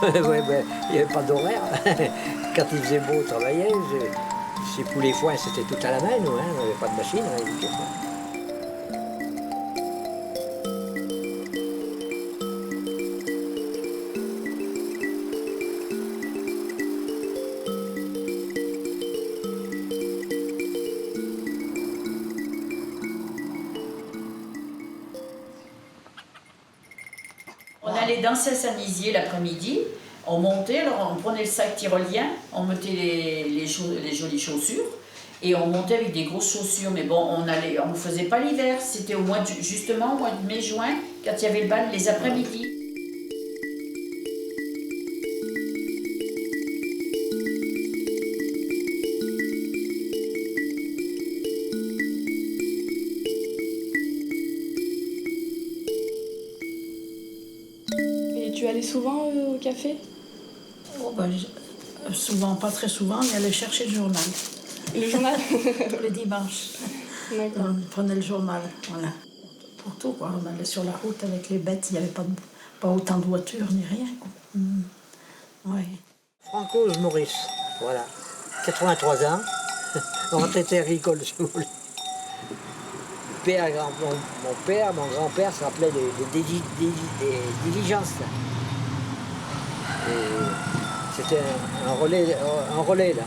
Ouais, ben, il n'y avait pas d'horaire. Quand il faisait beau, on travaillait. Chez Poulet Foin, c'était tout à la main, nous. Hein. On n'avait pas de machine, rien du tout. On allait danser à Saint-Nizier l'après-midi, on montait, alors on prenait le sac tyrolien, on mettait les jolies chaussures et on montait avec des grosses chaussures. Mais bon, on ne faisait pas l'hiver, c'était justement au mois de mai-juin, quand il y avait le bal les après-midi. Et tu allais souvent au café? Oh, ben, souvent, pas très souvent, mais aller chercher le journal. Le journal? Tous les dimanches. D'accord. On prenait le journal, voilà. Pour tout, quoi. On allait sur la route avec les bêtes, il n'y avait pas autant de voitures ni rien, quoi. Ouais. Francoise Maurice, voilà. 83 ans. En retraité agricole, si vous voulez. Mon père, mon grand-père se rappelait des diligences. C'était un relais là.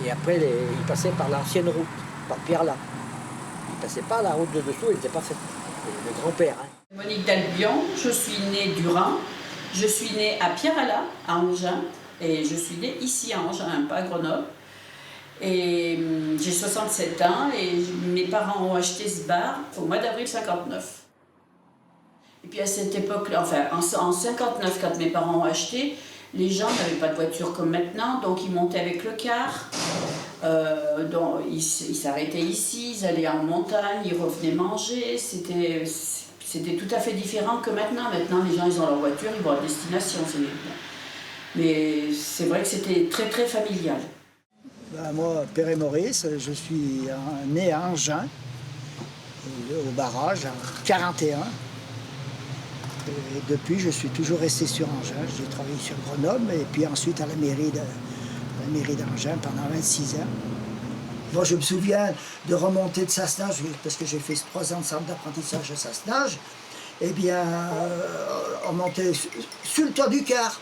Et après, il passait par l'ancienne route, par Pierre-là. Il passait pas la route de dessous, il n'était pas fait. Le grand-père. Hein. Monique Dalbion, je suis née du Rhin, je suis née à Pierre-Ala, à Angers, et je suis née ici à Angers, pas à Grenoble. Et j'ai 67 ans et mes parents ont acheté ce bar au mois d'avril 59. Et puis à cette époque-là, enfin en 59, quand mes parents ont acheté, les gens n'avaient pas de voiture comme maintenant, donc ils montaient avec le car. Ils s'arrêtaient ici, ils allaient en montagne, ils revenaient manger. C'était tout à fait différent que maintenant. Maintenant, les gens, ils ont leur voiture, ils vont à destination. Mais c'est vrai que c'était très, très familial. Ben, moi, Père Maurice, je suis né à Angers, au barrage, en 41. Et depuis, je suis toujours resté sur Angers. J'ai travaillé sur Grenoble et puis ensuite à la mairie d'Angers pendant 26 ans. Moi, je me souviens de remonter de Sassenage, parce que j'ai fait 3 ans de centre d'apprentissage à Sassenage. Eh bien, on montait sur le toit du car,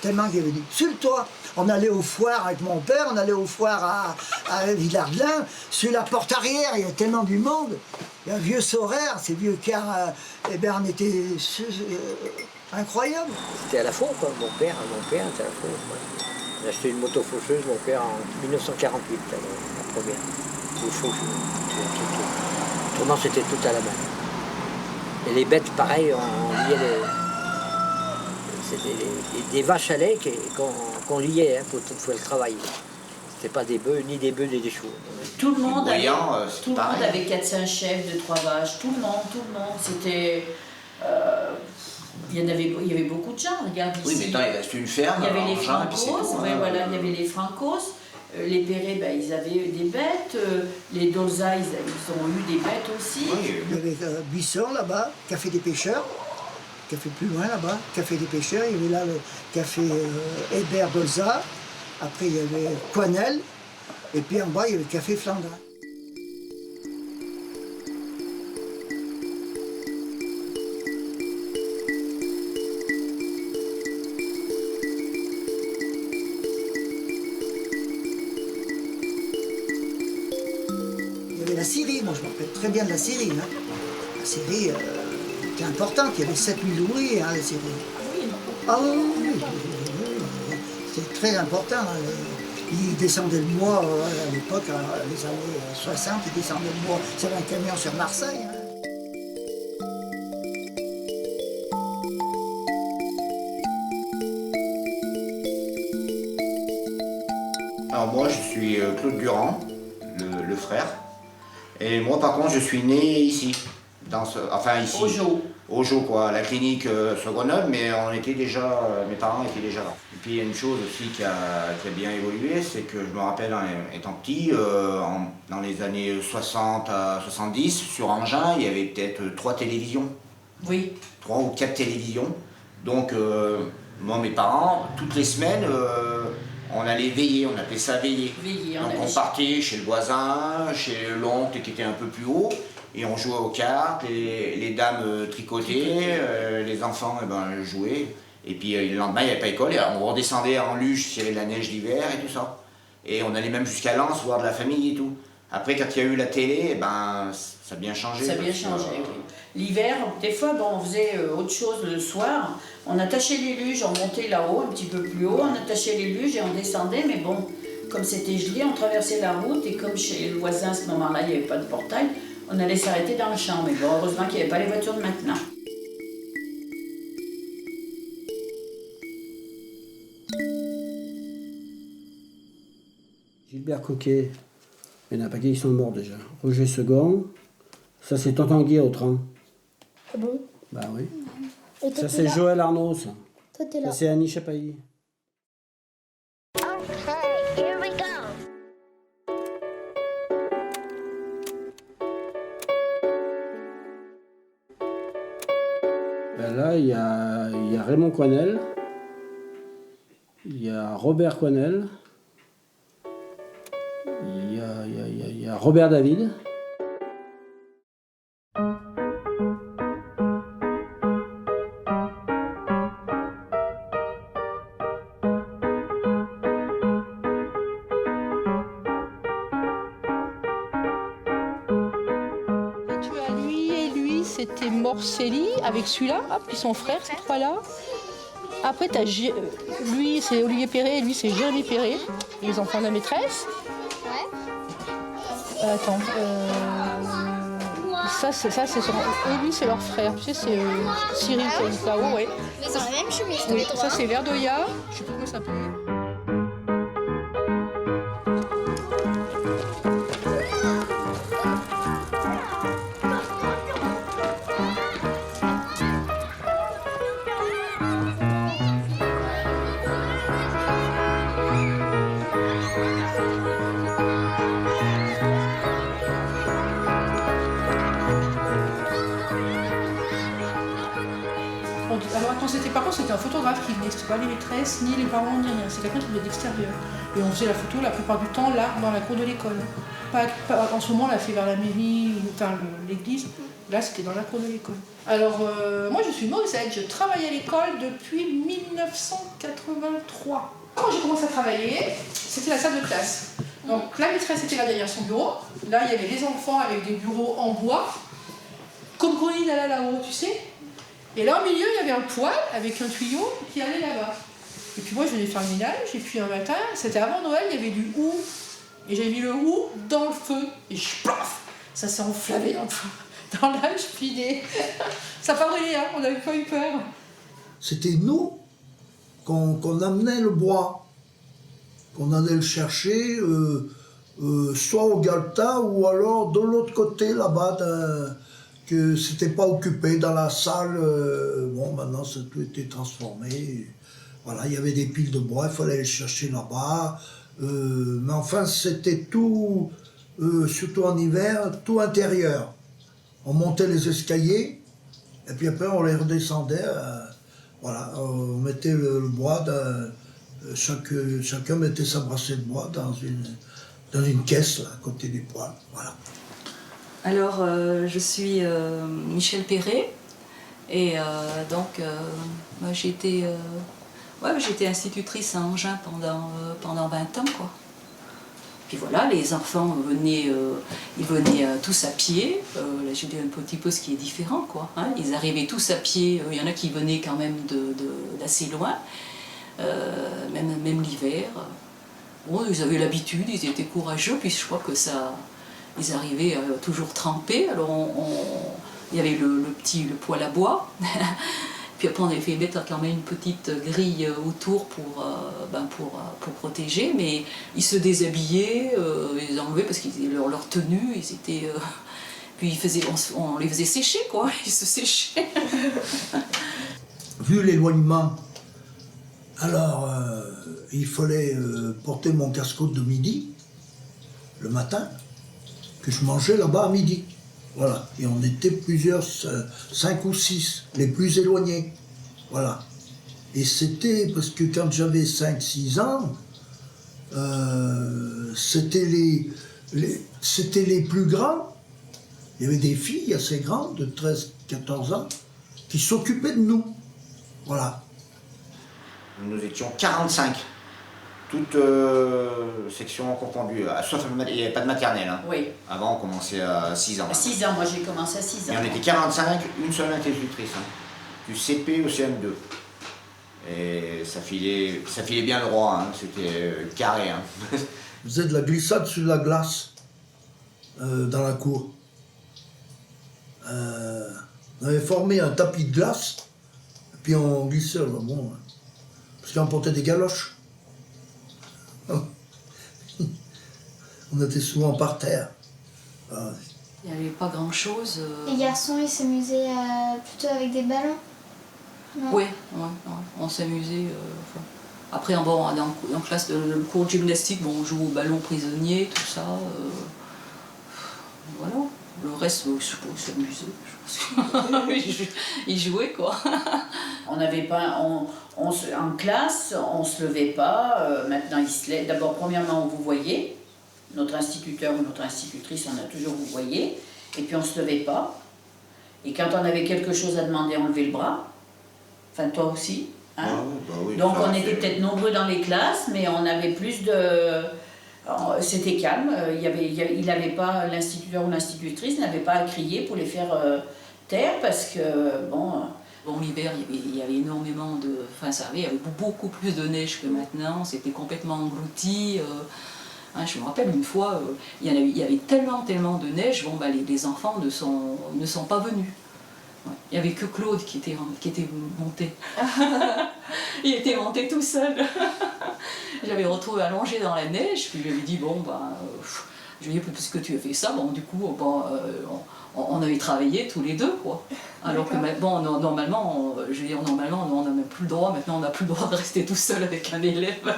tellement qu'il y avait dit, sur le toit. On allait aux foires avec mon père, on allait aux foires à Villard-de-Lans, sur la porte arrière, il y a tellement du monde. Il y a un vieux Sorère, ces vieux cars, eh bien, on était incroyable. C'était à la fourre, quoi. Mon père était à la fourre. Ouais. Il a acheté une moto faucheuse, mon père, en 1948, la première. Une faucheuse. Autrement, c'était tout à la main. Et les bêtes, pareil, on liait c'était des vaches à lait qu'on liait hein, pour le travail. C'était pas des bœufs, ni des chevaux. Tout le monde avait 400 chefs de 3 vaches, tout le monde. C'était... il y avait beaucoup de gens, regarde ici. Oui, maintenant il reste une ferme. Il y avait les Francos, voilà, il y avait les Francos. Les Perret, ben, ils avaient des bêtes. Les Dolza, ils ont eu des bêtes aussi. Oui. Il y avait Buisson là-bas, Café des Pêcheurs. Café plus loin là-bas, Café des Pêcheurs. Il y avait là le café Hébert Dolza. Après, il y avait Coinel. Et puis en bas, il y avait le café Flandrin. Il y avait la scierie, moi je me rappelle très bien de la scierie. Hein. La scierie était importante, il y avait 7000 ouvriers, hein, la scierie. Ah oui, c'était très important. Ils descendaient le bois à l'époque, les années 60, ils descendaient le bois. C'était un camion sur Marseille. Hein. Alors moi je suis Claude Durand, le frère. Et moi par contre je suis né ici. Ici. Au Jo quoi, à la clinique sur Grenoble, mais mes parents étaient déjà là. Et puis il y a une chose aussi qui a bien évolué, c'est que je me rappelle étant petit, dans les années 60 à 70, sur Angers, il y avait peut-être 3 télévisions. Oui. 3 ou 4 télévisions. Donc Moi, mes parents, toutes les semaines, on allait veiller, on appelait ça veiller. Donc on partait chez le voisin, chez l'oncle qui était un peu plus haut, et on jouait aux cartes, les dames tricotaient, les enfants jouaient. Et puis le lendemain, il n'y avait pas école, et on redescendait en luge s'il y avait de la neige d'hiver et tout ça. Et on allait même jusqu'à Lens voir de la famille et tout. Après, quand il y a eu la télé, ça a bien changé. Ça a bien changé, oui. L'hiver, des fois, on faisait autre chose le soir. On attachait les luges, on montait là-haut, un petit peu plus haut, on attachait les luges et on descendait. Mais bon, comme c'était gelé, on traversait la route. Et comme chez le voisin, à ce moment-là, il n'y avait pas de portail, on allait s'arrêter dans le champ. Mais bon, heureusement qu'il n'y avait pas les voitures de maintenant. Gilbert Coquet, il y en a pas qui sont morts déjà. Roger Second, ça c'est Tonton Guy au train. Ah bon? Bah oui. Et toi, Ça c'est Joël Arnaud, ça. Toi t'es là. Ça c'est Annie Chapailly. Okay, here we go. Ben là, il y a Raymond Coinel, il y a Robert Coinel, il y a Robert David. C'était Morcelli avec celui-là, puis son frère, ces trois-là. Après, lui, c'est Olivier Perret, et lui, c'est Jérémy Perret, les enfants de la maîtresse. Ouais. Attends. Ça, c'est son... Et lui, c'est leur frère. Tu sais, c'est Cyril qui est là-haut, ouais. Mais ils ont la même chemise. Oui, ça, c'est Verdoya. Je sais plus comment ça s'appelle. Alors attends, par contre c'était un photographe qui venait, c'était pas les maîtresses, ni les parents, ni rien, c'est quelqu'un qui venait de l'extérieur. Et on faisait la photo la plupart du temps là, dans la cour de l'école. En ce moment on l'a fait vers la mairie ou vers l'église, là c'était dans la cour de l'école. Alors moi je suis Mausette, je travaille à l'école depuis 1983. Quand j'ai commencé à travailler, c'était la salle de classe. Donc la maîtresse était là derrière son bureau, là il y avait les enfants avec des bureaux en bois, comme quand il allait là-haut, tu sais. Et là, au milieu, il y avait un poêle avec un tuyau qui allait là-bas. Et puis moi, je venais faire le ménage, et puis un matin, c'était avant Noël, il y avait du hou. Et j'avais mis le hou dans le feu. Et plaf, ça s'est enflammé dans l'âge, puis ça a pas brûlé, hein, on n'avait pas eu peur. C'était nous qu'on amenait le bois, qu'on allait le chercher, soit au Galta, ou alors de l'autre côté, là-bas, que c'était pas occupé dans la salle. Bon, maintenant, ça a tout été transformé. Voilà, il y avait des piles de bois, il fallait les chercher là-bas. Mais enfin, c'était tout, surtout en hiver, tout intérieur. On montait les escaliers, et puis après, on les redescendait. Voilà, on mettait le bois, chacun mettait sa brassée de bois dans une caisse, là, à côté du poêle. Voilà. Alors, je suis Michel Perret, et donc moi, j'étais institutrice à Angers pendant 20 ans, quoi. Puis voilà, les enfants venaient tous à pied. Là, j'ai dit un petit peu ce qui est différent, quoi. Hein. Ils arrivaient tous à pied. Il y en a qui venaient quand même d'assez loin, même l'hiver. Bon, ils avaient l'habitude, ils étaient courageux, puis je crois que ça... Ils arrivaient toujours trempés, alors il y avait le poêle à bois, puis après on avait fait mettre quand même une petite grille autour pour protéger, mais ils se déshabillaient, ils enlevaient parce qu'ils leur tenue, ils étaient... puis on les faisait sécher, quoi, ils se séchaient. Vu l'éloignement, alors il fallait porter mon casse-côte de midi, le matin, que je mangeais là-bas à midi. Voilà. Et on était plusieurs, 5 ou 6, les plus éloignés. Voilà. Et c'était parce que quand j'avais 5-6 ans, c'était les plus grands. Il y avait des filles assez grandes, de 13-14 ans, qui s'occupaient de nous. Voilà. Nous étions 45, toutes sections confondues, sauf il n'y avait pas de maternelle. Hein. Oui. Avant, on commençait à 6 ans. À 6 ans, moi j'ai commencé à 6 ans. Et on était 45, une seule institutrice, hein, du CP au CM2. Et ça filait bien le roi, hein, c'était carré. Hein. On faisait de la glissade sur la glace dans la cour. On avait formé un tapis de glace, et puis on glissait, bon, parce qu'on portait des galoches. On était souvent par terre. Il n'y avait pas grand-chose. Les garçons, ils s'amusaient plutôt avec des ballons. Oui, on s'amusait. Après, bon, en classe, le cours de gymnastique, bon, on joue au ballon prisonnier, tout ça. Voilà. Le reste, je sais pas, s'amuser. Ils jouaient, quoi. On n'avait pas... en classe, on ne se levait pas. Maintenant, ils se lèvent. D'abord, premièrement, on vous voyait. Notre instituteur ou notre institutrice, on a toujours vous voyez. Et puis, on ne se levait pas. Et quand on avait quelque chose à demander, on levait le bras. Enfin, toi aussi. Hein? Bah oui, donc, ça, on était peut-être nombreux dans les classes, mais on avait plus de... C'était calme. Il n'avait pas... L'instituteur ou l'institutrice n'avait pas à crier pour les faire taire, parce que, bon... Bon, l'hiver, il y avait énormément de... Enfin, il y avait beaucoup plus de neige que maintenant. C'était complètement englouti. Hein, je me rappelle une fois, il y avait tellement de neige, bon, bah, les enfants ne sont pas venus. Ouais. Il n'y avait que Claude qui était monté. Il était monté tout seul. Je l'avais retrouvé allongé dans la neige, puis je lui ai dit, bon, bah, je lui ai dit, puisque tu as fait ça, bon, du coup, bon, on avait travaillé tous les deux, quoi. Alors que, bon, normalement, je veux dire, normalement, on n'a même plus le droit, maintenant, on n'a plus le droit de rester tout seul avec un élève.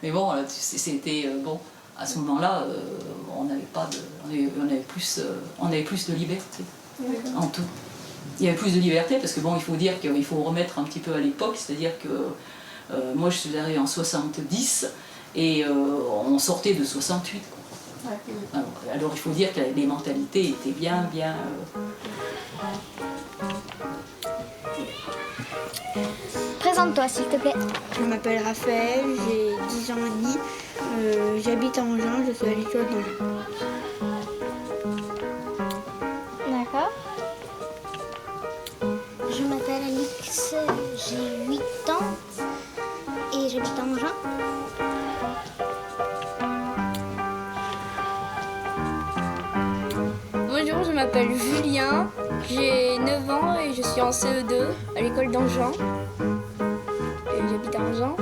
Mais bon, c'était, bon, à ce moment-là, on avait plus de liberté, en tout. Il y avait plus de liberté parce que bon, il faut dire qu'il faut remettre un petit peu à l'époque, c'est-à-dire que moi je suis arrivée en 70 et on sortait de 68. Quoi. Ouais. Alors il faut dire que les mentalités étaient bien... Présente-toi s'il te plaît. Je m'appelle Raphaël, j'ai 10 ans et demi, j'habite à Angers, je suis à l'école d'Angers. D'accord. Je m'appelle Alix, j'ai 8 ans et j'habite à Angers. Bonjour, je m'appelle Julien, j'ai 9 ans et je suis en CE2 à l'école d'Angers. Et j'habite à Angers.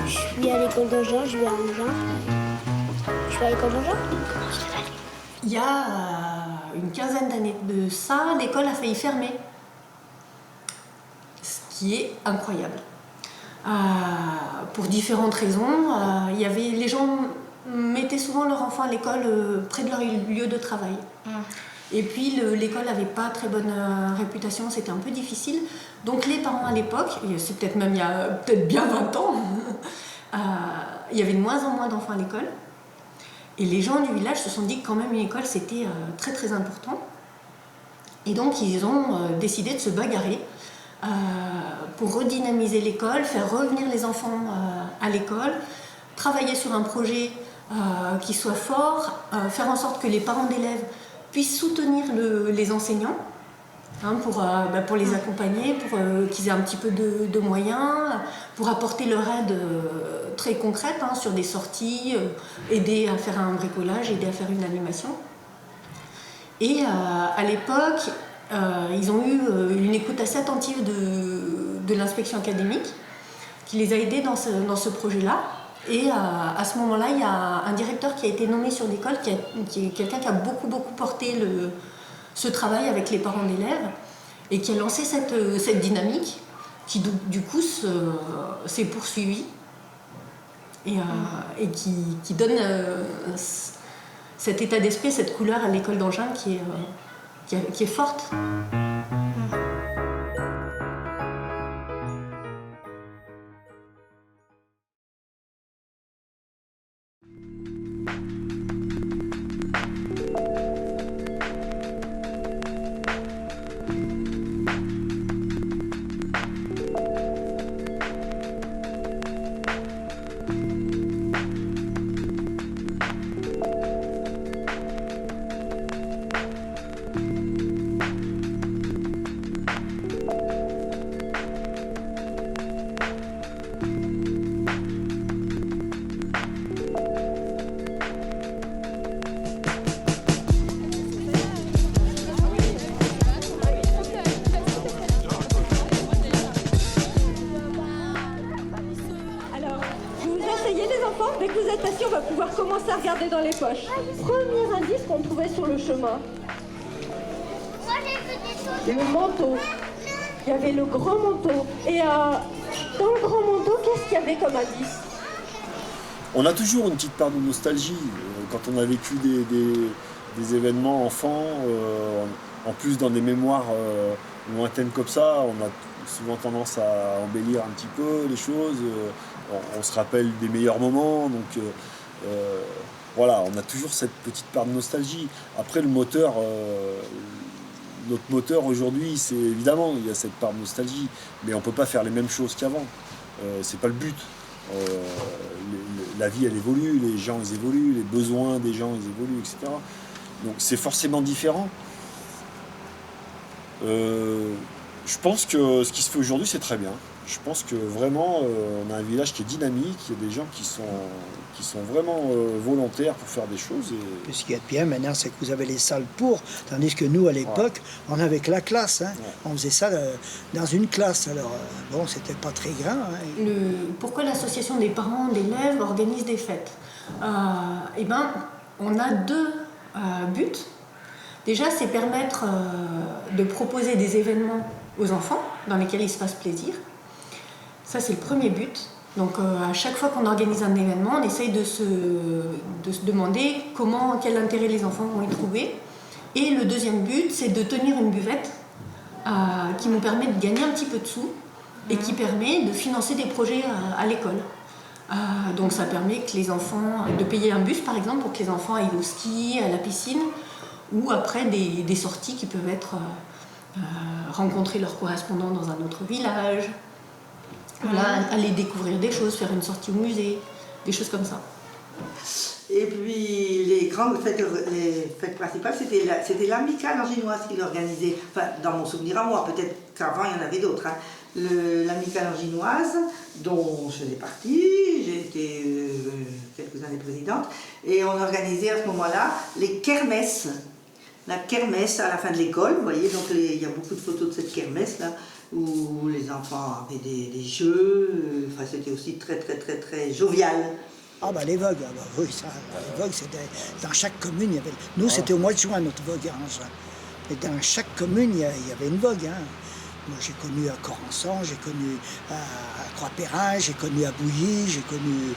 Je suis à l'école d'Angers, je vais à Angers. Je suis à l'école d'Angers. Il y a une quinzaine d'années de ça, l'école a failli fermer. Ce qui est incroyable. Pour différentes raisons. Les gens mettaient souvent leur enfant à l'école près de leur lieu de travail. Et puis l'école n'avait pas très bonne réputation, c'était un peu difficile. Donc les parents à l'époque, c'est peut-être même il y a peut-être bien 20 ans, il y avait de moins en moins d'enfants à l'école. Et les gens du village se sont dit que quand même une école c'était très très important. Et donc ils ont décidé de se bagarrer pour redynamiser l'école, faire revenir les enfants à l'école, travailler sur un projet qui soit fort, faire en sorte que les parents d'élèves puissent soutenir les enseignants hein, pour les accompagner, pour qu'ils aient un petit peu de moyens, pour apporter leur aide très concrète hein, sur des sorties, aider à faire un bricolage, aider à faire une animation. Et à l'époque, ils ont eu une écoute assez attentive de l'inspection académique qui les a aidés dans ce projet-là. Et à ce moment-là, il y a un directeur qui a été nommé sur l'école, qui est quelqu'un qui a beaucoup porté ce travail avec les parents d'élèves et qui a lancé cette dynamique qui du coup s'est poursuivie et qui donne cet état d'esprit, cette couleur à l'école d'Angin qui est forte. Dès que vous êtes assis, on va pouvoir commencer à regarder dans les poches. Premier indice qu'on trouvait sur le chemin. Le manteau. Il y avait le grand manteau. Et dans le grand manteau, qu'est-ce qu'il y avait comme indice? On a toujours une petite part de nostalgie. Quand on a vécu des événements enfants, en plus dans des mémoires lointaines comme ça, on a souvent tendance à embellir un petit peu les choses. On se rappelle des meilleurs moments, donc voilà, on a toujours cette petite part de nostalgie. Après le moteur, notre moteur aujourd'hui, c'est évidemment, il y a cette part de nostalgie, mais on ne peut pas faire les mêmes choses qu'avant. C'est pas le but. La vie elle évolue, les gens ils évoluent, les besoins des gens ils évoluent, etc. Donc c'est forcément différent. Je pense que ce qui se fait aujourd'hui c'est très bien. Je pense que vraiment on a un village qui est dynamique, il y a des gens qui sont vraiment volontaires pour faire des choses. Et ce qui est bien maintenant, c'est que vous avez les salles pour, tandis que nous à l'époque, on avait que la classe. Hein. Ouais. On faisait ça dans une classe. Alors bon, c'était pas très grand. Hein. Pourquoi l'association des parents d'élèves organise des fêtes? Eh ben, on a deux buts. Déjà, c'est permettre de proposer des événements aux enfants dans lesquels ils se fassent plaisir. Ça, c'est le premier but. Donc, à chaque fois qu'on organise un événement, on essaye de se demander quel intérêt les enfants vont y trouver. Et le deuxième but, c'est de tenir une buvette qui nous permet de gagner un petit peu de sous et qui permet de financer des projets à l'école. Donc, ça permet que les enfants, de payer un bus, par exemple, pour que les enfants aillent au ski, à la piscine, ou après des sorties qui peuvent être rencontrer leurs correspondants dans un autre village, voilà, aller découvrir des choses, faire une sortie au musée, des choses comme ça. Et puis les grandes fêtes, les fêtes principales, c'était l'amicale anginoise qui l'organisait, enfin dans mon souvenir à moi, peut-être qu'avant il y en avait d'autres. Hein. L'amicale anginoise, dont je faisais partie, j'ai été quelques années présidente, et on organisait à ce moment-là les kermesses. La kermesse à la fin de l'école, vous voyez, donc il y a beaucoup de photos de cette kermesse là, où les enfants avaient des jeux, enfin c'était aussi très jovial. Ah bah les vogues, oui, ça, les vogues c'était dans chaque commune, il y avait. Nous c'était au mois de juin notre vogue à Angin. Et dans chaque commune il y avait une vogue. Hein. Moi j'ai connu à Corançon, j'ai connu à Croix-Perrin, j'ai connu à Bouilly, j'ai connu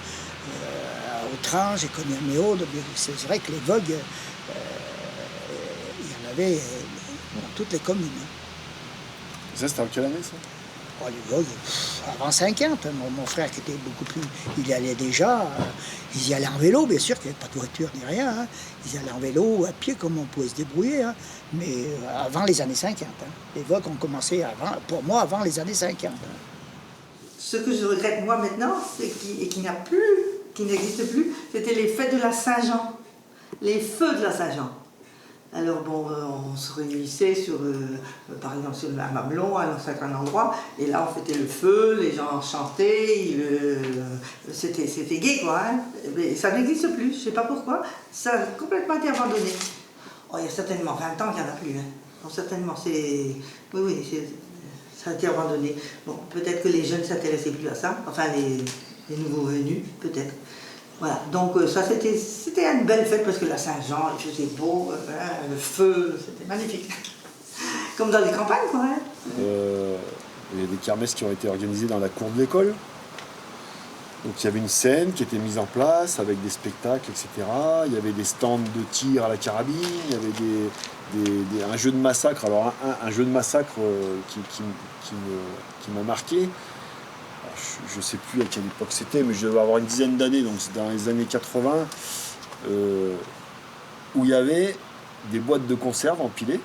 à Autran, j'ai connu à Méaude. C'est vrai que les vogues. Dans toutes les communes. Ça, c'était en quelle année, ça? Oh, les vogues, avant 50. Mon frère qui était beaucoup plus... Il y allait déjà... ils y allaient en vélo, bien sûr, qu'il n'y avait pas de voiture ni rien. Hein. Ils y allaient en vélo, à pied, comme on pouvait se débrouiller. Hein. Mais avant les années 50. Hein. Les vogues ont commencé, pour moi, avant les années 50. Hein. Ce que je regrette, moi, maintenant, et qui n'existe plus, c'était les fêtes de la Saint-Jean. Les feux de la Saint-Jean. Alors bon, on se réunissait par exemple à Mamelon, à un certain endroit, et là on fêtait le feu, les gens chantaient, c'était gai quoi. Hein. Mais ça n'existe plus, je ne sais pas pourquoi, ça a complètement été abandonné. Oh, il y a certainement 20 ans qu'il n'y en a plus. Hein. Donc, certainement, ça a été abandonné. Bon, peut-être que les jeunes ne s'intéressaient plus à ça, enfin les nouveaux venus, peut-être. Voilà, donc ça c'était une belle fête parce que la Saint-Jean, il faisait beau, le feu, c'était magnifique. Comme dans les campagnes quoi. Hein. Il y a des kermesses qui ont été organisées dans la cour de l'école. Donc il y avait une scène qui était mise en place avec des spectacles, etc. Il y avait des stands de tir à la carabine, il y avait un jeu de massacre. Alors un jeu de massacre qui m'a marqué. Alors, je ne sais plus à quelle époque c'était, mais je devais avoir une dizaine d'années, donc c'est dans les années 80, où il y avait des boîtes de conserve empilées.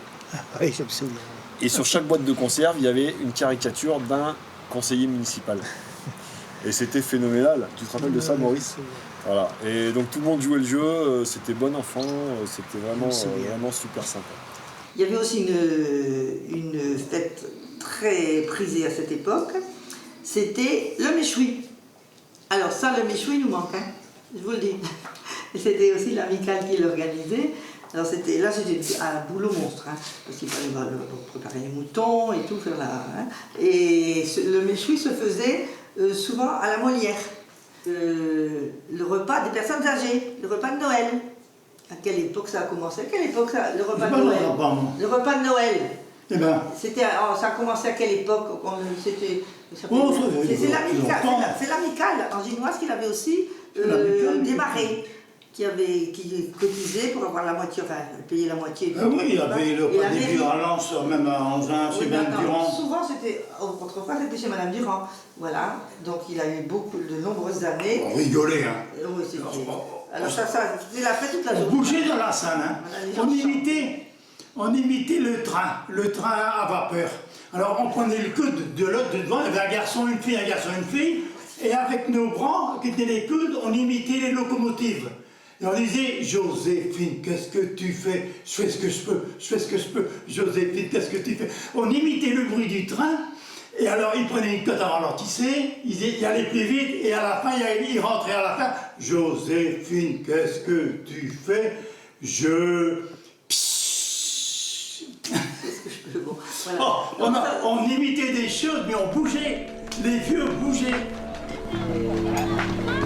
Oui, je me souviens. Et sur chaque boîte de conserve, il y avait une caricature d'un conseiller municipal. Et c'était phénoménal. Tu te rappelles de ça, Maurice? Voilà. Et donc tout le monde jouait le jeu, c'était bon enfant, c'était vraiment super sympa. Il y avait aussi une fête très prisée à cette époque, c'était le méchoui. Alors ça, le méchoui nous manque, hein, je vous le dis. Et c'était aussi l'amicale qui l'organisait. Alors c'était un boulot monstre, hein, parce qu'il fallait préparer les moutons et tout, faire là. Hein. Et le méchoui se faisait souvent à la Molière. Le repas des personnes âgées, le repas de Noël. À quelle époque ça a commencé? À quelle époque ça, le repas de Noël? Le repas de Noël. Eh ben. Ça a commencé à quelle époque? C'est l'amicale anginoise qui l'avait aussi démarré. Qui cotisait pour avoir la moitié, enfin payer la moitié. Oui, il y avait le pas des violences, même à Angers, chez Mme Durand. Souvent, autrefois, c'était chez Mme Durand. Voilà, donc il a eu de nombreuses années. On rigolait, hein. Oui, c'était. Alors ça, c'était la fête toute la journée. On bougeait dans la salle, hein. On imitait le train à vapeur. Alors on prenait le coude de l'autre de devant, il y avait un garçon, une fille, et avec nos bras, qui étaient les coudes, on imitait les locomotives. Et on disait, Joséphine, qu'est-ce que tu fais? Je fais ce que je peux, Joséphine, qu'est-ce que tu fais? On imitait le bruit du train, et alors il prenait une cote à ralentisser, il allait plus vite, et à la fin, il rentrait à la fin, Joséphine, qu'est-ce que tu fais? On imitait des choses, mais on bougeait, les vieux bougeaient.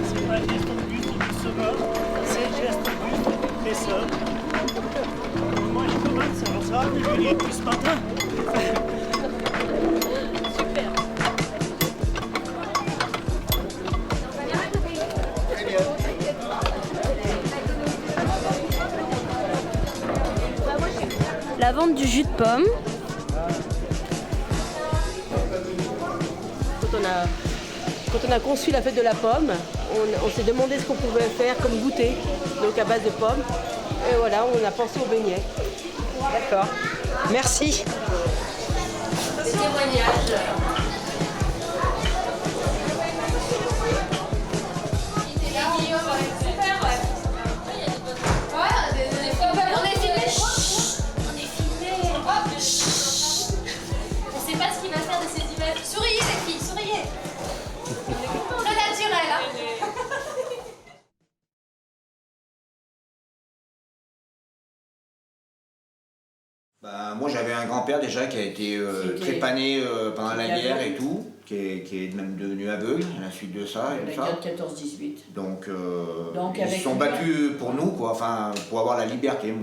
C'est pas juste un but du sauveur, c'est juste un but des sœurs. Moi je commence à ça, mais je viens plus ce matin. Super. La vente du jus de pomme. Quand on a conçu la fête de la pomme, on s'est demandé ce qu'on pouvait faire comme goûter, donc à base de pommes. Et voilà, on a pensé au beignet. D'accord. Merci. Des témoignages. Souriez les filles, souriez. Très naturel, hein. Moi j'avais un grand-père déjà qui a été trépané pendant la guerre et tout, qui est même devenu aveugle à la suite de ça et tout ça. 14-18. Donc ils se sont battus pour nous, quoi, enfin pour avoir la liberté.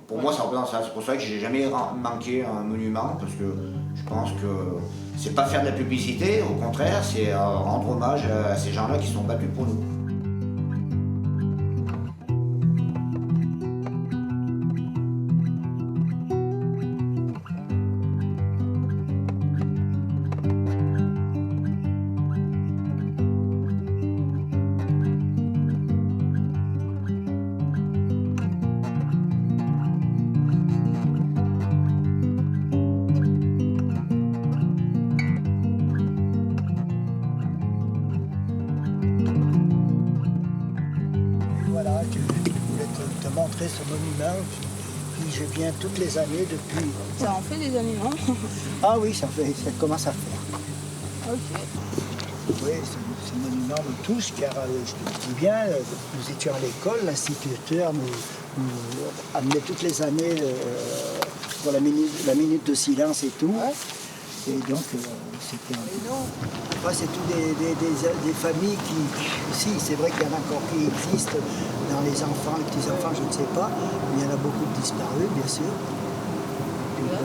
Pour moi ça représente ça, c'est pour ça que j'ai jamais manqué un monument, parce que je pense que c'est pas faire de la publicité, au contraire, c'est rendre hommage à ces gens-là qui se sont battus pour nous. montrer ce monument. Puis je viens toutes les années depuis. Ça en fait des années, non? Ah oui, ça commence à faire. Ok. Oui, ce monument me touche car je me dis bien, nous étions à l'école, l'instituteur nous amenait toutes les années pour la minute de silence et tout. Ouais. Et donc, c'était c'est tout des familles qui, si, c'est vrai qu'il y en a encore qui existent dans les enfants, les petits-enfants, je ne sais pas, mais il y en a beaucoup de disparus, bien sûr. Et voilà.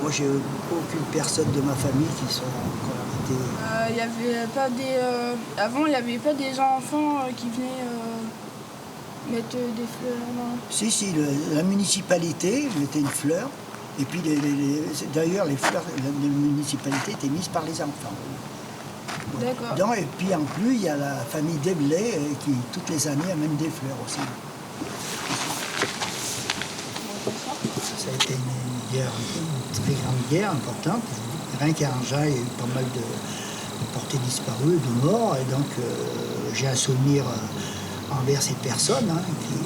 Moi, j'ai aucune personne de ma famille qui sont encore invités. Y avait pas des, avant, il n'y avait pas des enfants qui venaient mettre des fleurs. Non. Si, la municipalité mettait une fleur. Et puis, d'ailleurs, les fleurs de la municipalité étaient mises par les enfants. D'accord. Et puis, en plus, il y a la famille Deblay qui, toutes les années, amène des fleurs aussi. Ça a été une très grande guerre importante. Rien qu'à Angers, il y a eu pas mal de portées disparues, de morts. Et donc, j'ai un souvenir envers ces personnes qui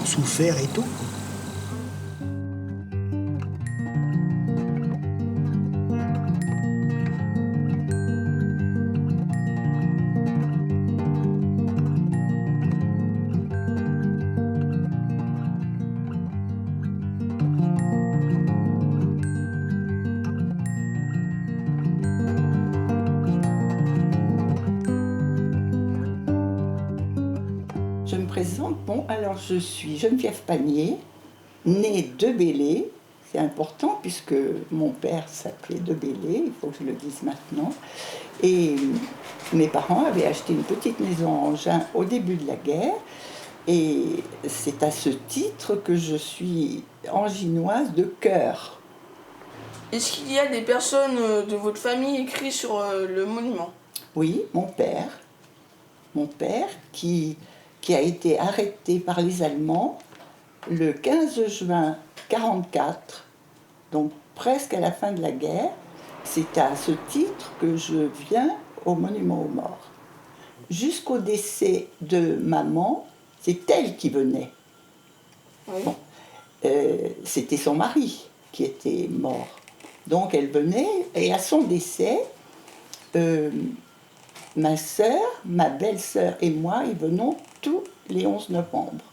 ont souffert et tout. Je me présente, alors je suis Geneviève Panier, née de Belley, c'est important puisque mon père s'appelait de Belley, il faut que je le dise maintenant, et mes parents avaient acheté une petite maison à Angers au début de la guerre, et c'est à ce titre que je suis anginoise de cœur. Est-ce qu'il y a des personnes de votre famille écrites sur le monument? Oui, mon père qui a été arrêté par les Allemands le 15 juin 1944, donc presque à la fin de la guerre. C'est à ce titre que je viens au monument aux morts. Jusqu'au décès de maman, c'est elle qui venait. Oui. Bon, c'était son mari qui était mort. Donc elle venait, et à son décès, ma sœur, ma belle-sœur et moi, ils venons tous les 11 novembre.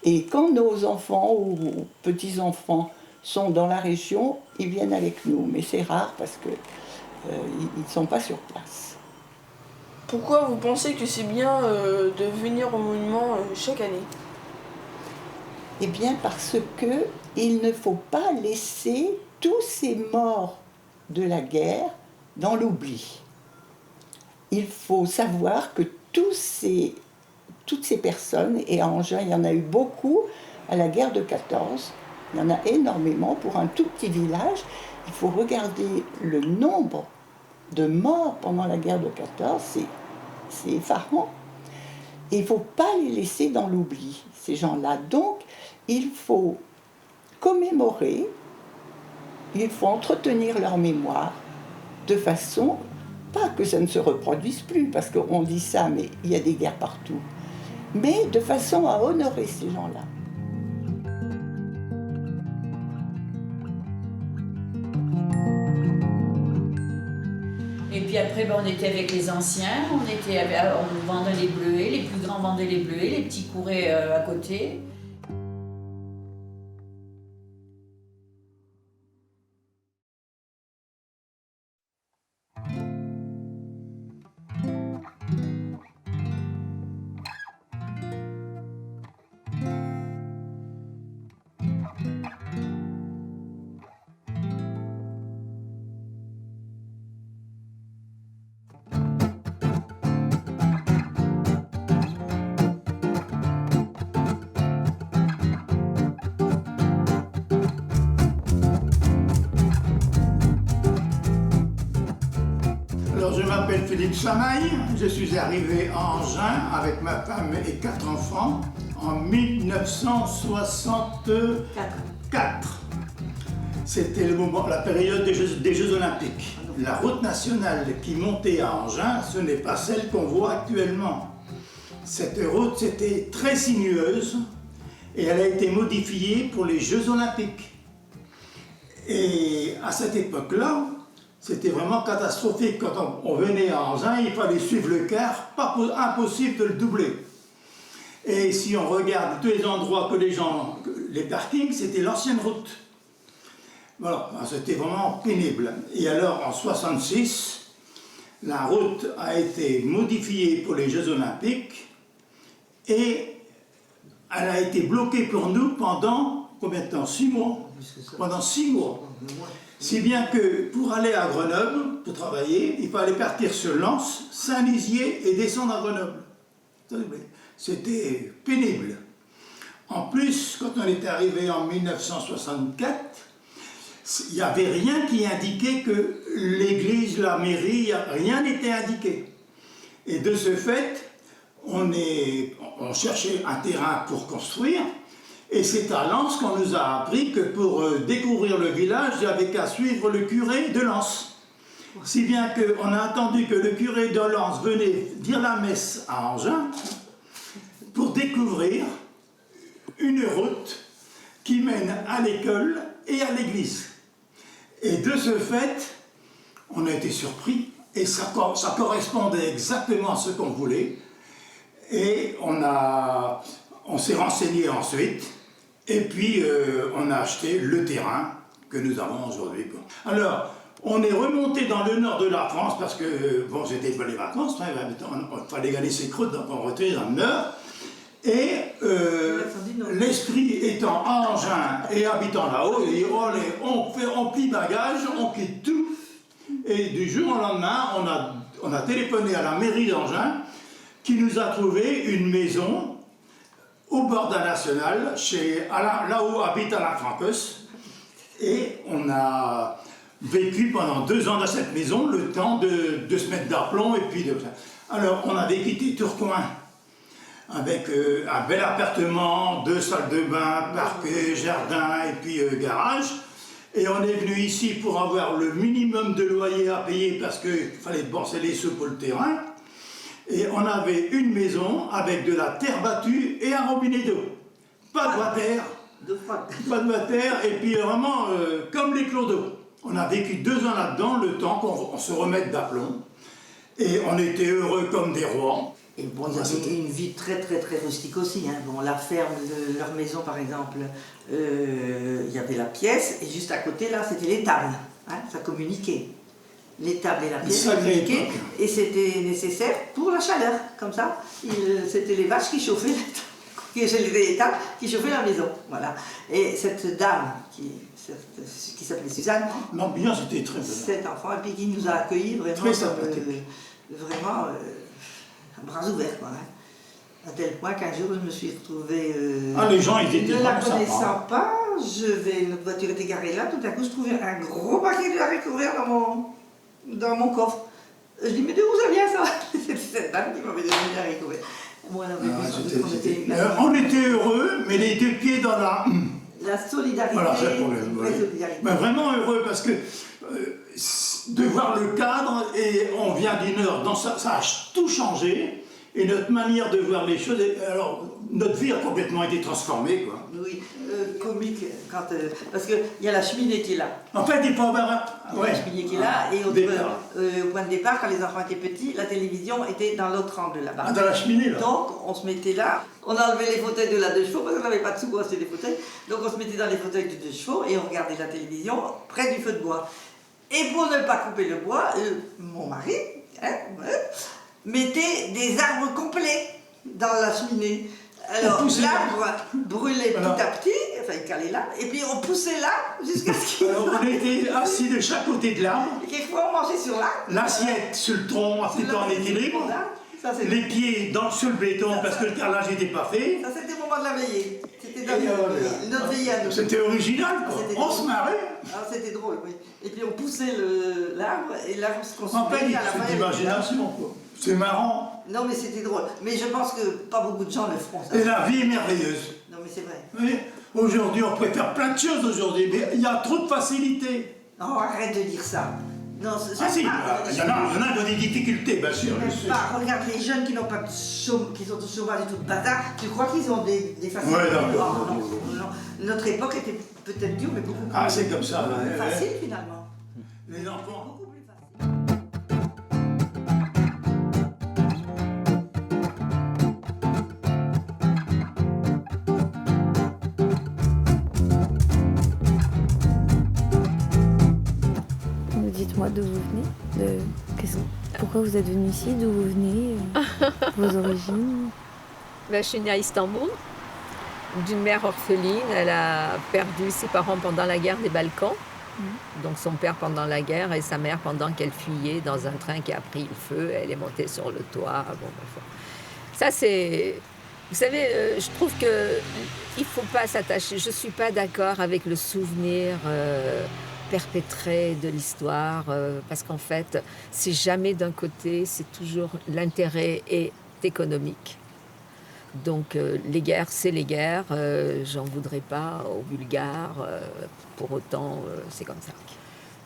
Et quand nos enfants ou petits-enfants sont dans la région, ils viennent avec nous. Mais c'est rare parce qu'ils ne sont pas sur place. Pourquoi vous pensez que c'est bien de venir au monument chaque année? Eh bien parce qu'il ne faut pas laisser tous ces morts de la guerre dans l'oubli. Il faut savoir que toutes ces personnes, et à Angers, il y en a eu beaucoup à la guerre de 14, il y en a énormément pour un tout petit village. Il faut regarder le nombre de morts pendant la guerre de 14, c'est effarant. Et il ne faut pas les laisser dans l'oubli, ces gens-là. Donc, il faut commémorer, il faut entretenir leur mémoire de façon, pas que ça ne se reproduise plus, parce qu'on dit ça, mais il y a des guerres partout, mais de façon à honorer ces gens-là. Et puis après, on était avec les anciens, on vendait les bleuets, les plus grands vendaient les bleuets, les petits couraient à côté. Je m'appelle Philippe Samaille, je suis arrivé à Angers avec ma femme et 4 enfants en 1964. C'était la période des Jeux Olympiques. La route nationale qui montait à Angers, ce n'est pas celle qu'on voit actuellement. Cette route, c'était très sinueuse et elle a été modifiée pour les Jeux Olympiques. Et à cette époque-là, c'était vraiment catastrophique. Quand on venait à Angers, il fallait suivre le car, impossible de le doubler. Et si on regarde tous les endroits que les parkings, c'était l'ancienne route. Voilà, c'était vraiment pénible. Et alors, en 1966, la route a été modifiée pour les Jeux Olympiques et elle a été bloquée pour nous pendant combien de temps? 6 mois. Pendant 6 mois. Si bien que pour aller à Grenoble, pour travailler, il fallait partir sur Lens, Saint-Lizier et descendre à Grenoble. C'était pénible. En plus, quand on est arrivé en 1964, il n'y avait rien qui indiquait que l'église, la mairie, rien n'était indiqué. Et de ce fait, on cherchait un terrain pour construire, et c'est à Lens qu'on nous a appris que pour découvrir le village, il n'y avait qu'à suivre le curé de Lens. Si bien qu'on a entendu que le curé de Lens venait dire la messe à Angin pour découvrir une route qui mène à l'école et à l'église. Et de ce fait, on a été surpris, et ça correspondait exactement à ce qu'on voulait. Et on s'est renseigné ensuite, et puis on a acheté le terrain que nous avons aujourd'hui. Alors, on est remonté dans le nord de la France, parce que, bon, c'était pas les vacances, il fallait gagner ses croûtes, donc on retournait dans le nord. Et l'esprit étant à Angin et habitant là-haut, il dit, on plie bagage, on quitte tout. Et du jour au lendemain, on a téléphoné à la mairie d'Angin, qui nous a trouvé une maison au bord d'un national, là où habite Alain Francos. Et on a vécu pendant 2 ans dans cette maison, le temps de se mettre d'aplomb. Et puis alors, on avait quitté Tourcoing avec un bel appartement, 2 salles de bain, parquet, jardin et puis garage. Et on est venu ici pour avoir le minimum de loyer à payer parce qu'il fallait bourser les sous pour le terrain. Et on avait une maison avec de la terre battue et un robinet d'eau. Pas de water. Pas de water, et puis vraiment comme les clos d'eau. On a vécu 2 ans là-dedans, le temps qu'on se remette d'aplomb. Et on était heureux comme des rois. Et bon, ils avaient une vie très très très rustique aussi. Hein. Bon, la ferme de leur maison par exemple, il y avait la pièce, et juste à côté là, c'était l'étable. Hein, ça communiquait. L'étable et la pièce communiquaient, et c'était nécessaire pour la chaleur, comme ça. C'était les vaches qui chauffaient l'étable, qui chauffaient la maison. Voilà. Et cette dame qui s'appelait Suzanne, l'ambiance était très bonne. Cet enfant, et puis qui nous a accueillis vraiment, vraiment bras ouverts, quoi. Hein. À tel point qu'un jour, je me suis retrouvée. Les gens, ils étaient ne la connaissant pas, notre voiture était garée là, tout à coup, je trouvais un gros paquet de haricots verts dans mon coffre. Je dis, mais d'où ça vient ça? C'était cette dame qui m'avait donné des haricots verts. Moi, on était heureux, mais les 2 pieds dans la solidarité. Voilà, c'est le problème. Mais vraiment heureux parce que de voir le cadre, et on vient du Nord, donc ça a tout changé, et notre manière de voir les choses, alors notre vie a complètement été transformée, quoi. Oui, comique, parce qu'il y a la cheminée qui est là. En fait, il faut avoir la cheminée qui est là, et au point de départ, quand les enfants étaient petits, la télévision était dans l'autre angle là-bas. Dans la cheminée, là. Donc, on se mettait là, on enlevait les fauteuils de la 2 chevaux, parce qu'on n'avait pas de sous pour acheter des fauteuils, donc on se mettait dans les fauteuils de 2 chevaux, et on regardait la télévision près du feu de bois. Et pour ne pas couper le bois, mon mari mettait des arbres complets dans la cheminée. Alors l'arbre brûlait petit à petit, enfin il calait là, et puis on poussait l'arbre jusqu'à ce qu'il... Alors on était assis de chaque côté de l'arbre. Et quelquefois on mangeait sur l'arbre. L'assiette sur le tronc, en équilibre. Les pieds sur le béton parce que le carrelage n'était pas fait. Ça c'était le moment de la veillée. C'était notre veillée à nous. C'était original, quoi. On se marrait. Alors c'était drôle, oui. Et puis on poussait l'arbre, et l'arbre se consumait. En fait, c'est d'imagination, quoi. C'est marrant. Non, mais c'était drôle. Mais je pense que pas beaucoup de gens le feront, ça. Et la vie est merveilleuse. Non, mais c'est vrai. Oui. Aujourd'hui, on préfère plein de choses aujourd'hui, mais il y a trop de facilité. Non, arrête de dire ça. Non, si, il y en a des difficultés, bien sûr. Regarde les jeunes qui n'ont pas de chômage, qui sont au chômage et tout de bâtard, tu crois qu'ils ont des facilités? Ouais, d'accord. Non. Notre époque était peut-être dure, mais beaucoup plus c'est comme ça. Facile, finalement. Les enfants. Dites-moi d'où vous venez, pourquoi vous êtes venu ici, d'où vous venez, vos origines. Je suis née à Istanbul, d'une mère orpheline. Elle a perdu ses parents pendant la guerre des Balkans. Donc son père pendant la guerre et sa mère pendant qu'elle fuyait dans un train qui a pris le feu. Elle est montée sur le toit. Bon, ça c'est... Vous savez, je trouve qu'il ne faut pas s'attacher. Je ne suis pas d'accord avec le souvenir perpétré de l'histoire. Parce qu'en fait, c'est jamais d'un côté, c'est toujours l'intérêt est économique. Donc les guerres, c'est les guerres. J'en voudrais pas aux Bulgares. Pour autant, c'est comme ça.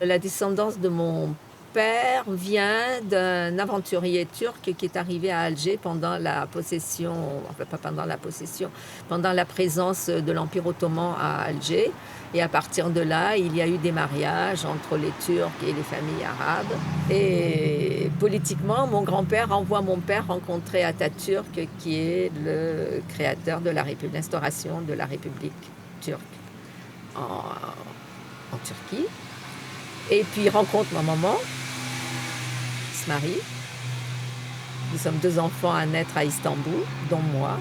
La descendance de mon père vient d'un aventurier turc qui est arrivé à Alger pendant la possession, enfin pas pendant la possession, pendant la présence de l'Empire ottoman à Alger. Et à partir de là, il y a eu des mariages entre les Turcs et les familles arabes. Et politiquement, mon grand-père envoie mon père rencontrer Atatürk, qui est le créateur de l'instauration de la République turque en Turquie. Et puis il rencontre ma maman, il se marie. Nous sommes 2 enfants à naître à Istanbul, dont moi.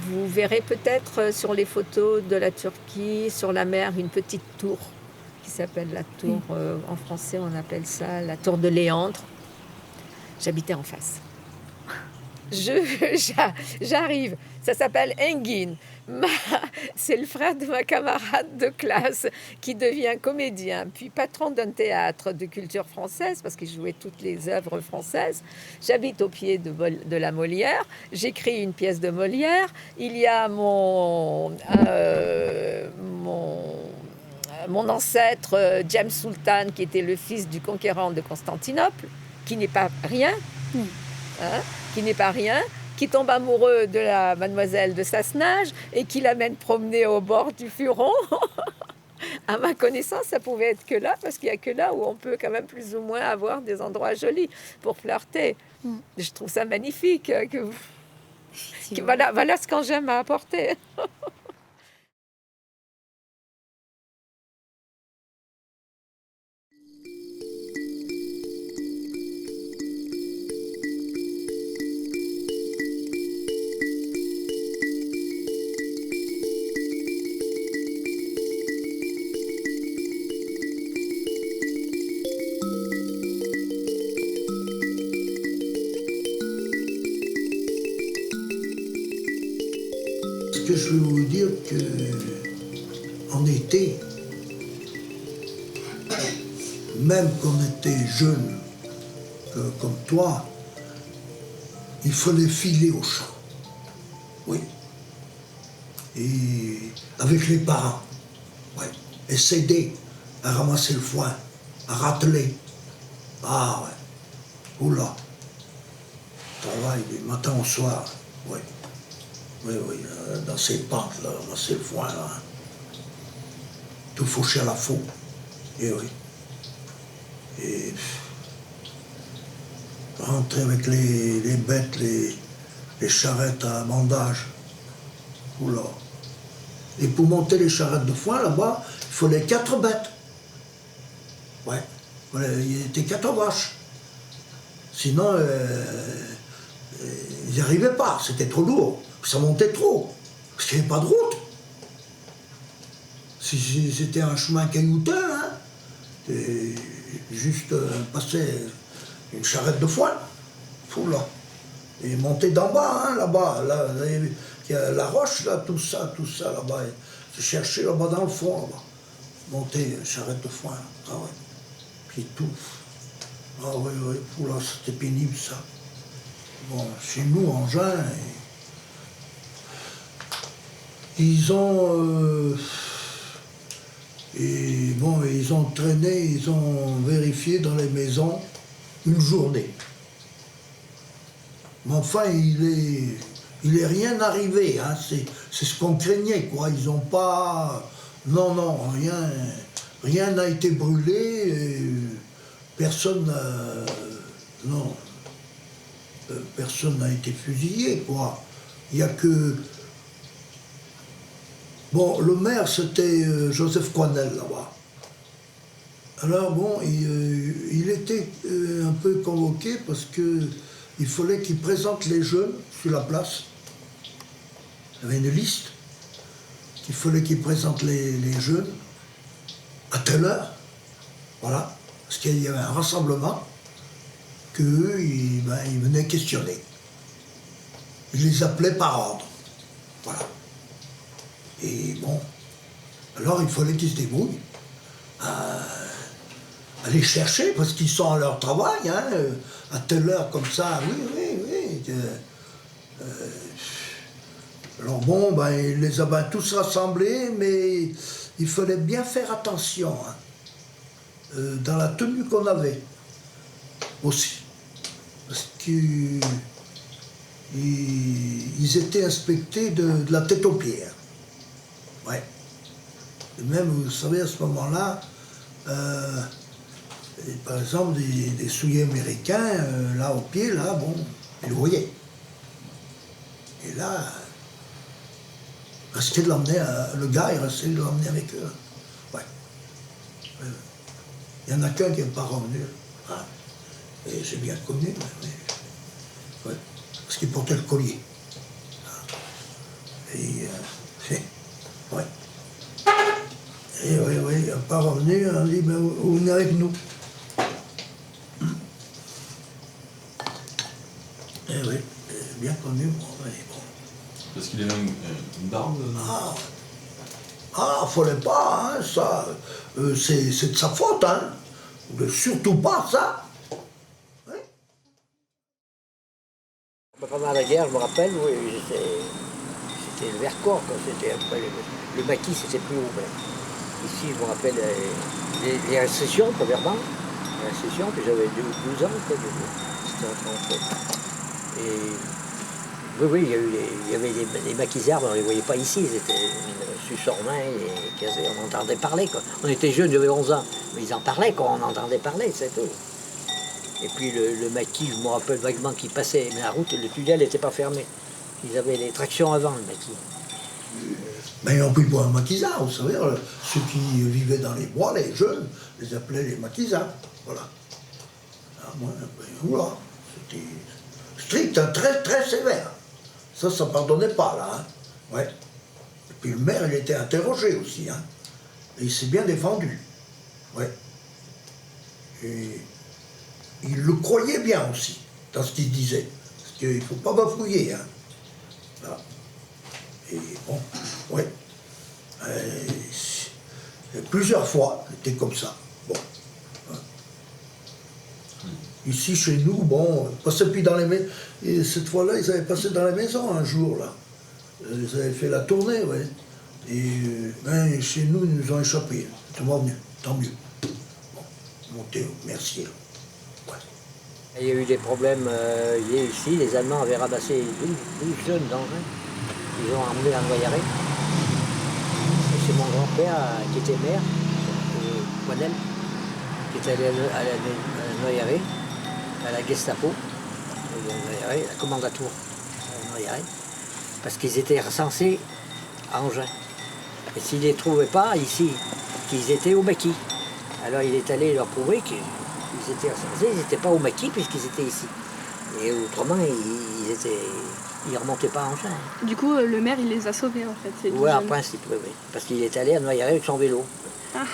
Vous verrez peut-être sur les photos de la Turquie, sur la mer, une petite tour qui s'appelle la tour, en français on appelle ça la tour de Léandre. J'habitais en face. J'arrive, ça s'appelle Engin. C'est le frère de ma camarade de classe qui devient comédien, puis patron d'un théâtre de culture française, parce qu'il jouait toutes les œuvres françaises. J'habite au pied de la Molière, j'écris une pièce de Molière. Il y a mon ancêtre James Sultan, qui était le fils du conquérant de Constantinople, qui n'est pas rien. Qui n'est pas rien, qui tombe amoureux de la mademoiselle de Sassenage et qui l'amène promener au bord du Furon. À ma connaissance, ça pouvait être que là, parce qu'il n'y a que là où on peut quand même plus ou moins avoir des endroits jolis pour flirter. Je trouve ça magnifique. Voilà ce qu'Angers m'a apporté. Que je vais vous dire que en été, même quand on était jeune, comme toi, il fallait filer au champ. Oui. Et avec les parents. Ouais. Et s'aider à ramasser le foin, à rateler. Ah ouais. Oula. Travail du matin au soir. Oui. Oui, dans ces pentes, là, c'est le foin, là. Tout fauché à la faux. Et oui. Et rentrer avec les bêtes, les charrettes à bandage. Oula. Et pour monter les charrettes de foin, là-bas, il fallait 4 bêtes. Ouais. Il était 4 vaches. Sinon, ils n'y arrivaient pas, c'était trop lourd. Ça montait trop, parce qu'il n'y avait pas de route. Si c'était un chemin caillouteux, hein, juste passer une charrette de foin, là. Et monter d'en bas, hein, là-bas, là, il y a la roche, là, tout ça, là-bas. Se chercher là-bas dans le fond, là-bas. Monter une charrette de foin, ah ouais. Puis tout. Ah oui, là, c'était pénible, ça. Bon, chez nous, Engins, ils ont ils ont traîné, ils ont vérifié dans les maisons une journée. Mais enfin, il est rien arrivé, hein. C'est ce qu'on craignait, quoi. Ils n'ont pas... Non, rien n'a été brûlé, et personne n'a été fusillé, quoi. Il n'y a que... Bon, le maire, c'était Joseph Coinel, là-bas. Alors, bon, il était un peu convoqué parce qu'il fallait qu'il présente les jeunes sur la place. Il y avait une liste. qu'il fallait qu'ils présentent les jeunes à telle heure. Voilà. Parce qu'il y avait un rassemblement qu'eux, ils venaient questionner. Ils les appelaient par ordre. Voilà. Et bon, alors il fallait qu'ils se débrouillent à les chercher, parce qu'ils sont à leur travail, hein, à telle heure comme ça, oui. Alors bon, ils les avaient tous rassemblés, mais il fallait bien faire attention, hein, dans la tenue qu'on avait aussi. Parce qu'ils étaient inspectés de la tête aux pieds. Hein. Ouais. Et même, vous savez, à ce moment-là, par exemple, des souliers américains, là, aux pieds, là, bon, ils le voyaient. Et là, restait de l'emmener, le gars, il restait de l'emmener avec eux. Ouais. Il y en a qu'un qui n'est pas revenu. Hein. Et j'ai bien connu, ouais. Parce qu'il portait le collier. Et, ouais. Et oui, il n'est pas revenu, on dit, vous venez avec nous. Et oui, bien connu, bon. Parce qu'il avait une barbe? Fallait pas, hein, ça. C'est de sa faute, hein. Surtout pas ça. Ouais. Pendant la guerre, je me rappelle, oui, c'était le Vercors, quoi. C'était après le maquis, c'était plus haut. Ici, je me rappelle les récessions, premièrement. Les récessions, puis j'avais 12 ans, quoi. C'était en 37. Et oui, il y avait des maquisards, mais on ne les voyait pas ici. Ils étaient Sussormain, les Cazés, on entendait parler, quoi. On était jeunes, j'avais 11 ans, mais ils en parlaient, quoi, on entendait parler, c'est tout. Et puis le maquis, je me rappelle vaguement qu'il passait, mais la route, le tunnel n'était pas fermé. Ils avaient les tractions avant, le maquis. Mais ils ont pris pour un maquisard, vous savez, ceux qui vivaient dans les bois, les jeunes, les appelaient les maquisards, voilà. Voilà, c'était strict, hein, très très sévère. Ça pardonnait pas, là. Hein. Ouais. Et puis le maire, il était interrogé aussi. Hein. Et il s'est bien défendu. Ouais. Et il le croyait bien aussi, dans ce qu'il disait. Parce qu'il ne faut pas bafouiller. Hein. Voilà. Et bon, ouais. Et plusieurs fois, c'était comme ça. Bon. Ici, chez nous, bon, passait puis dans les maisons. Et cette fois-là, ils avaient passé dans la maison un jour, là. Ils avaient fait la tournée, ouais. Et chez nous, ils nous ont échappé. Tout va venu, tant mieux. Bon, montez au Mercier. Ouais. Il y a eu des problèmes ici. Les Allemands avaient ramassé 12 jeunes d'engins. Ils ont emmené à Noyaré. Et c'est mon grand-père qui était maire, Poinel, qui est allé à Noyaré, à la Gestapo, à la commandature à Noyaré, parce qu'ils étaient recensés à Angers. Et s'ils ne les trouvaient pas ici, qu'ils étaient au maquis. Alors il est allé leur prouver qu'ils étaient recensés, ils n'étaient pas au maquis puisqu'ils étaient ici. Et autrement, ils ne remontaient pas à Angers. Du coup, le maire, il les a sauvés en fait. Oui, en principe, oui. Parce qu'il est allé à Noyaré avec son vélo. Ah.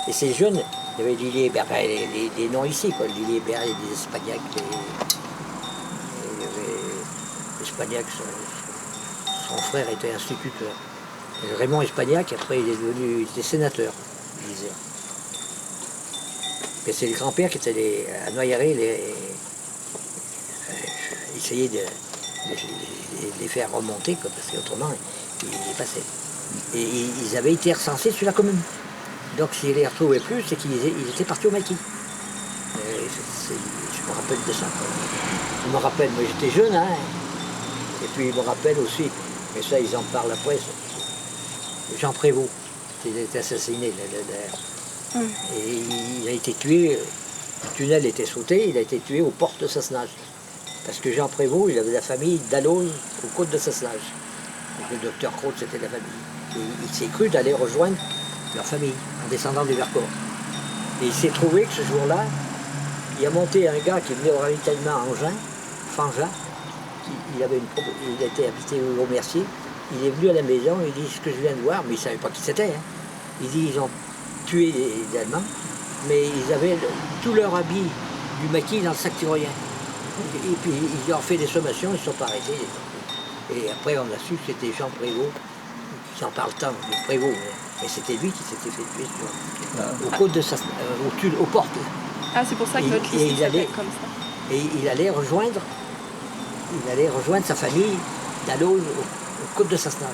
Et ces jeunes, il y avait Liliébert, les noms ici, quoi. Liliébert, il y a des Espagnacs, il y avait Espagnac, son frère était instituteur. Et Raymond Espagnac, après, il était sénateur, il disait. Et c'est le grand-père qui était allé à Noyaré, essayer de les faire remonter, quoi, parce qu'autrement, ils passaient. Et ils avaient été recensés sur la commune. Donc s'ils ne les retrouvaient plus, c'est qu'ils étaient partis au maquis. Je me rappelle de ça. Je me rappelle, moi j'étais jeune, hein. Et puis je me rappelle aussi, mais ça ils en parlent après, Jean Prévost, il a été assassiné. Et il a été tué, le tunnel était sauté, il a été tué aux portes de Sassenage. Parce que Jean Prévost, il avait la famille d'Alloz aux côtes de Sassenage. Le docteur Croce, c'était la famille. Et il s'est cru d'aller rejoindre leur famille en descendant du Vercors. Et il s'est trouvé que ce jour-là, il a monté un gars qui venait au ravitaillement à Angers, Fangin, il était habité au Mercier, il est venu à la maison, il dit ce que je viens de voir, mais il ne savait pas qui c'était. Hein. Il dit ils ont tué les Allemands, mais ils avaient tout leur habit du maquis dans le sac tyrolien. Et puis ils ont fait des sommations, ils ne sont pas arrêtés. Et après on a su que c'était Jean Prévost, qui en parle tant, de Prévost. Et c'était lui qui s'était fait tuer aux côtes de aux portes. Ah, c'est pour ça que votre lycée s'appelle comme ça. Et il allait rejoindre sa famille d'Allauge aux côtes de Sassenage.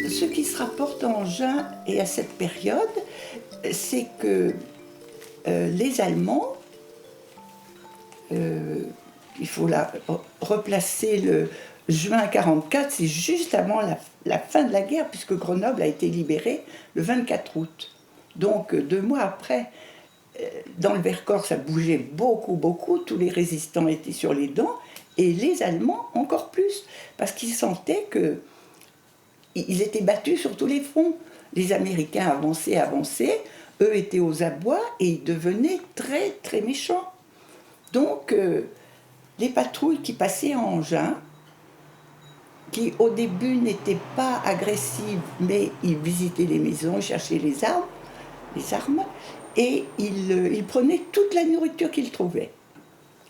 Ce qui se rapporte à Engins et à cette période, c'est que les Allemands, il faut replacer le juin 1944, c'est juste avant la fin de la guerre, puisque Grenoble a été libérée le 24 août. Donc 2 mois après, dans le Vercors, ça bougeait beaucoup, tous les résistants étaient sur les dents, et les Allemands encore plus, parce qu'ils sentaient que ils étaient battus sur tous les fronts. Les Américains avançaient, eux étaient aux abois et ils devenaient très méchants. Donc, les patrouilles qui passaient en Engins, qui au début n'étaient pas agressives, mais ils visitaient les maisons, ils cherchaient les armes, et ils prenaient toute la nourriture qu'ils trouvaient.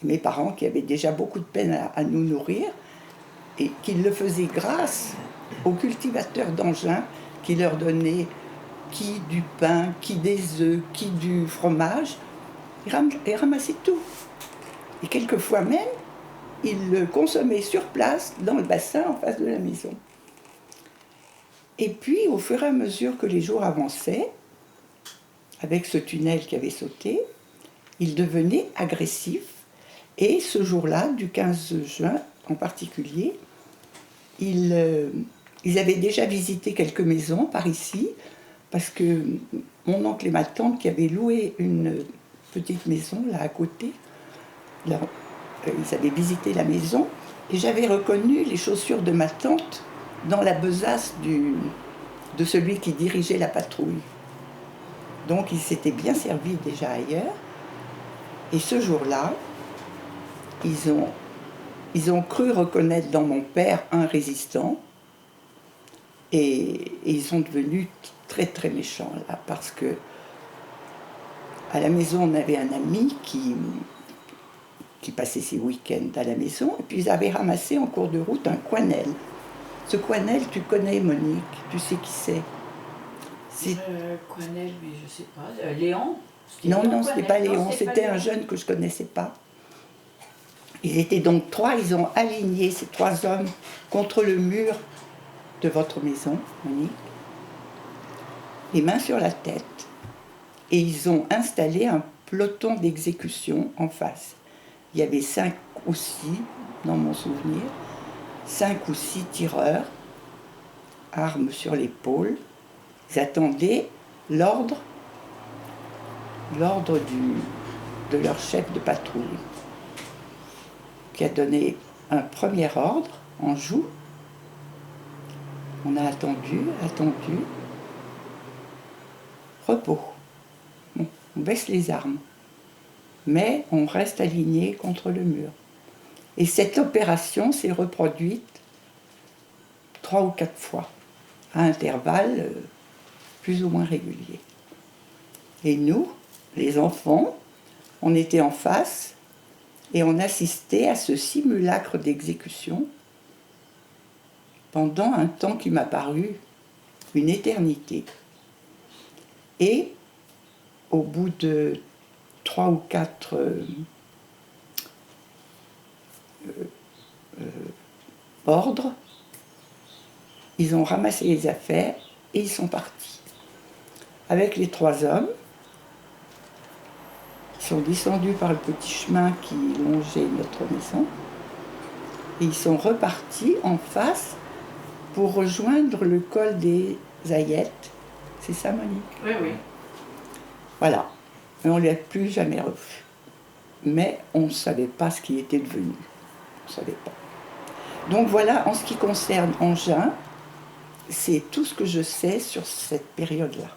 Mes parents, qui avaient déjà beaucoup de peine à nous nourrir, et qu'ils le faisaient grâce aux cultivateurs d'Engins qui leur donnaient qui du pain, qui des œufs, qui du fromage. Ils ramassaient tout. Et quelquefois même, ils le consommaient sur place, dans le bassin en face de la maison. Et puis, au fur et à mesure que les jours avançaient, avec ce tunnel qui avait sauté, ils devenaient agressifs. Et ce jour-là, du 15 juin en particulier, ils avaient déjà visité quelques maisons par ici, parce que mon oncle et ma tante qui avaient loué une petite maison là à côté, là, ils avaient visité la maison, et j'avais reconnu les chaussures de ma tante dans la besace de celui qui dirigeait la patrouille. Donc ils s'étaient bien servis déjà ailleurs, et ce jour-là, ils ont cru reconnaître dans mon père un résistant, et ils sont devenus très méchants là, parce que à la maison on avait un ami qui passait ses week-ends à la maison, et puis ils avaient ramassé en cours de route un Coinel. Ce Coinel, tu connais Monique, tu sais qui c'est? Coinel, mais je sais pas. Léon? Non, ce n'est pas Léon, c'était un jeune que je ne connaissais pas. Ils étaient donc 3, ils ont aligné ces 3 hommes contre le mur de votre maison, Monique, les mains sur la tête, et ils ont installé un peloton d'exécution en face. Il y avait 5 ou 6, dans mon souvenir, 5 ou 6 tireurs, armes sur l'épaule. Ils attendaient l'ordre de leur chef de patrouille, qui a donné un premier ordre en joue. On a attendu. Repos. On baisse les armes. Mais on reste aligné contre le mur. Et cette opération s'est reproduite 3 ou 4 fois, à intervalles plus ou moins réguliers. Et nous, les enfants, on était en face et on assistait à ce simulacre d'exécution pendant un temps qui m'a paru une éternité. Et au bout de 3 ou 4 ordres, ils ont ramassé les affaires et ils sont partis. Avec les 3 hommes, ils sont descendus par le petit chemin qui longeait notre maison et ils sont repartis en face pour rejoindre le col des Aillettes. C'est ça, Monique? Oui, oui. Voilà. Et on ne l'a plus jamais revu. Mais on ne savait pas ce qui était devenu. On ne savait pas. Donc voilà, en ce qui concerne Engin, c'est tout ce que je sais sur cette période-là.